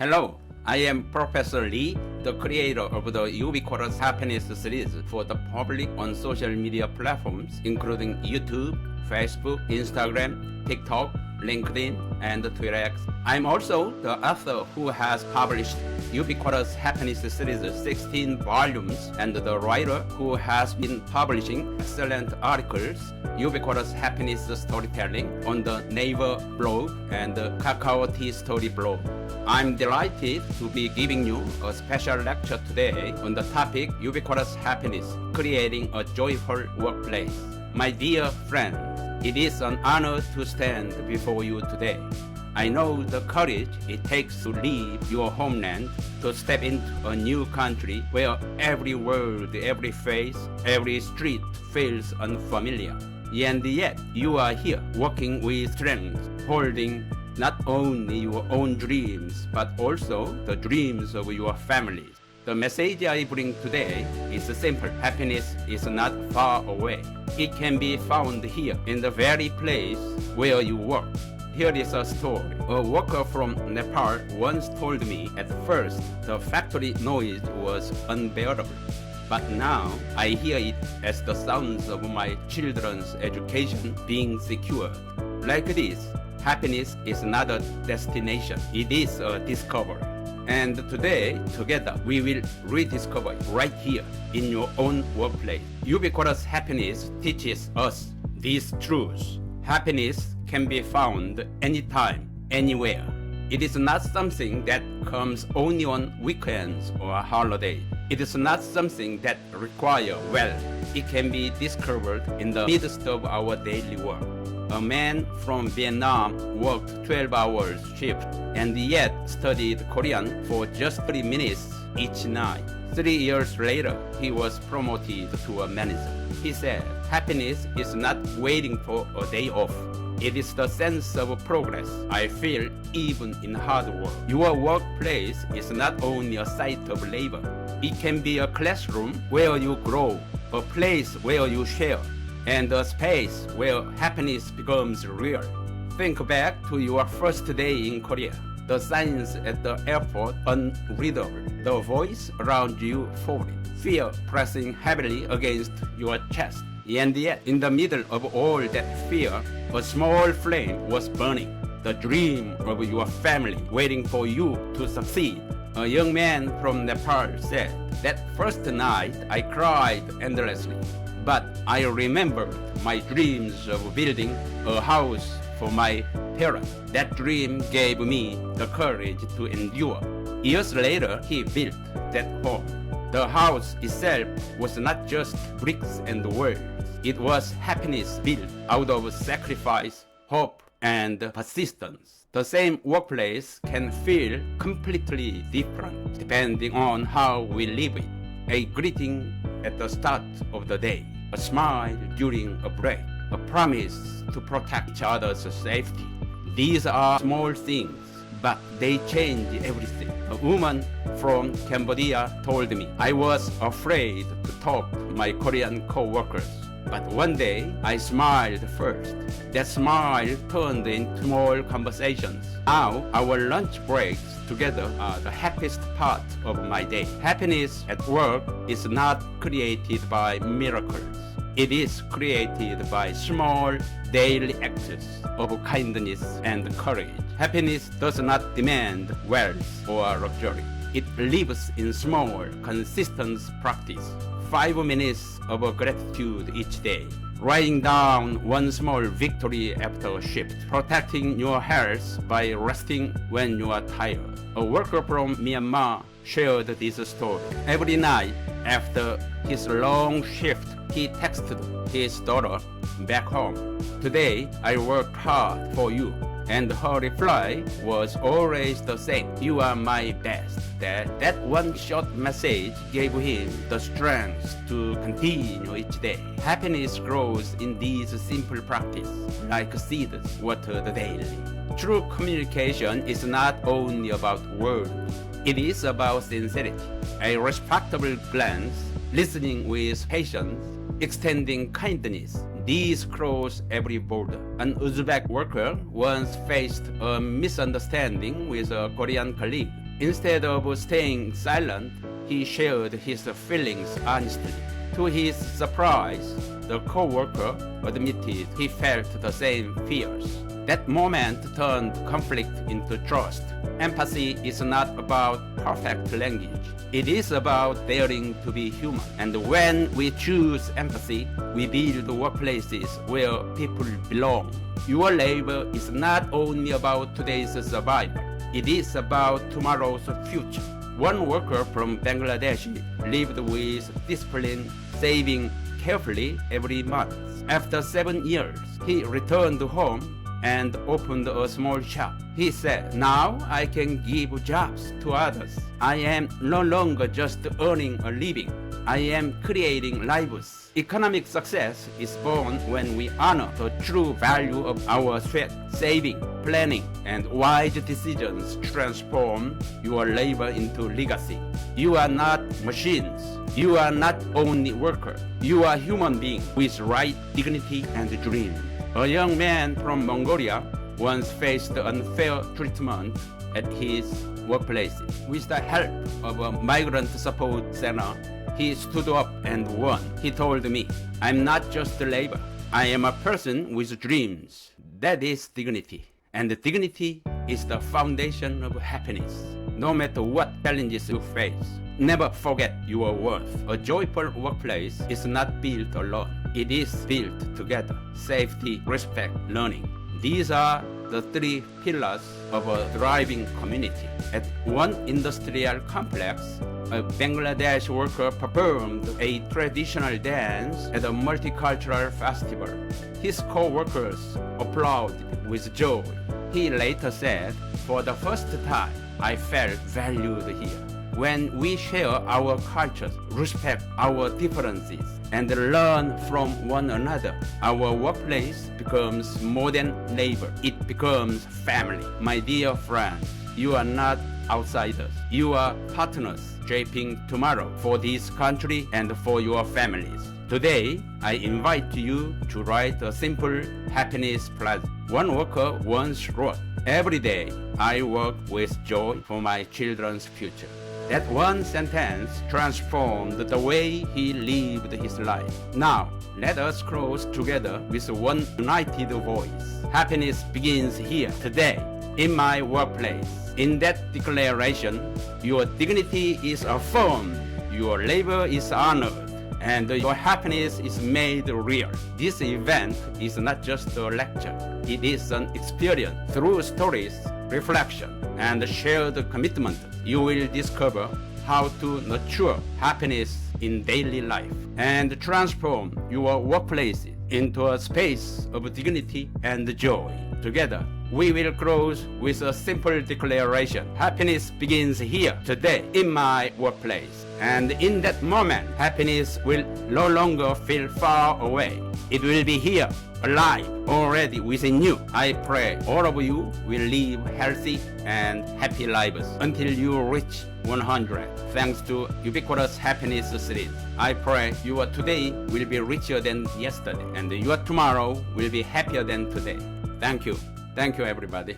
Hello, I am Professor Lee, the creator of the Ubiquitous Happiness Series for the public on social media platforms including YouTube, Facebook, Instagram, TikTok, LinkedIn, and Twitter X. I'm also the author who has published Ubiquitous Happiness Series 16 volumes and the writer who has been publishing excellent articles, Ubiquitous Happiness Storytelling on the Naver blog and the Kakao Tea Story blog. I'm delighted to be giving you a special lecture today on the topic Ubiquitous Happiness, creating a joyful workplace. My dear friends, it is an honor to stand before you today. I know the courage it takes to leave your homeland, to step into a new country where every word, every face, every street feels unfamiliar. And yet, you are here working with strength, holding not only your own dreams, but also the dreams of your families. The message I bring today is simple. Happiness is not far away. It can be found here in the very place where you work. Here is a story. A worker from Nepal once told me at first the factory noise was unbearable. But now I hear it as the sounds of my children's education being secured. Like this, happiness is not a destination, it is a discovery. And today, together, we will rediscover it right here in your own workplace. Ubiquitous Happiness teaches us these truths. Happiness can be found anytime, anywhere. It is not something that comes only on weekends or holidays. It is not something that requires wealth. It can be discovered in the midst of our daily work. A man from Vietnam worked 12 hours shift and yet studied Korean for just 30 minutes each night. 3 years later, he was promoted to a manager. He said, happiness is not waiting for a day off. It is the sense of progress I feel even in hard work. Your workplace is not only a site of labor. It can be a classroom where you grow, a place where you share, and a space where happiness becomes real. Think back to your first day in Korea. The signs at the airport unreadable, the voice around you falling, fear pressing heavily against your chest. And yet, in the middle of all that fear, a small flame was burning, the dream of your family waiting for you to succeed. A young man from Nepal said, that first night I cried endlessly, but I remembered my dreams of building a house for my parents. That dream gave me the courage to endure. Years later, he built that home. The house itself was not just bricks and words. It was happiness built out of sacrifice, hope, and persistence. The same workplace can feel completely different depending on how we live it. A greeting at the start of the day, a smile during a break, a promise to protect each other's safety. These are small things, but they change everything. A woman from Cambodia told me, I was afraid to talk to my Korean co-workers. But one day, I smiled first. That smile turned into small conversations. Now, our lunch breaks together are the happiest part of my day. Happiness at work is not created by miracles. It is created by small daily acts of kindness and courage. Happiness does not demand wealth or luxury. It lives in small, consistent practice. 5 minutes of gratitude each day. Writing down one small victory after a shift. Protecting your health by resting when you are tired. A worker from Myanmar shared this story. Every night after his long shift, he texted his daughter back home. Today, I worked hard for you. And her reply was always the same. You are my best. That one short message gave him the strength to continue each day. Happiness grows in these simple practices, like seeds watered daily. True communication is not only about words. It is about sincerity. A respectable glance, listening with patience, extending kindness. These cross every border. An Uzbek worker once faced a misunderstanding with a Korean colleague. Instead of staying silent, he shared his feelings honestly. To his surprise, the co-worker admitted he felt the same fears. That moment turned conflict into trust. Empathy is not about perfect language. It is about daring to be human. And when we choose empathy, we build workplaces where people belong. Your labor is not only about today's survival. It is about tomorrow's future. One worker from Bangladesh lived with discipline, saving carefully every month. After 7 years, he returned home and opened a small shop. He said, "Now I can give jobs to others. I am no longer just earning a living. I am creating lives." Economic success is born when we honor the true value of our sweat, saving, planning, and wise decisions transform your labor into legacy. You are not machines. You are not only workers. You are human beings with right, dignity, and dream. A young man from Mongolia once faced unfair treatment at his workplace. With the help of a migrant support center, he stood up and won. He told me, "I'm not just a labor. I am a person with dreams." That is dignity. And dignity is the foundation of happiness. No matter what challenges you face, never forget your worth. A joyful workplace is not built alone. It is built together. Safety, respect, learning. These are the three pillars of a thriving community. At one industrial complex, a Bangladesh worker performed a traditional dance at a multicultural festival. His co-workers applauded with joy. He later said, "For the first time, I felt valued here." When we share our cultures, respect our differences, and learn from one another, our workplace becomes more than labor. It becomes family. My dear friends, you are not outsiders. You are partners shaping tomorrow for this country and for your families. Today, I invite you to write a simple happiness pledge. One worker once wrote, "Every day, I work with joy for my children's future." That one sentence transformed the way he lived his life. Now, let us close together with one united voice. Happiness begins here, today, in my workplace. In that declaration, your dignity is affirmed, your labor is honored, and your happiness is made real. This event is not just a lecture. It is an experience. Through stories, reflection, and shared commitment, you will discover how to nurture happiness in daily life and transform your workplace into a space of dignity and joy. Together, we will close with a simple declaration. Happiness begins here, today, in my workplace. And in that moment, happiness will no longer feel far away. It will be here, alive, already within you. I pray all of you will live healthy and happy lives until you reach 100. Thanks to Ubiquitous Happiness Series, I pray your today will be richer than yesterday and your tomorrow will be happier than today. Thank you. Thank you, everybody.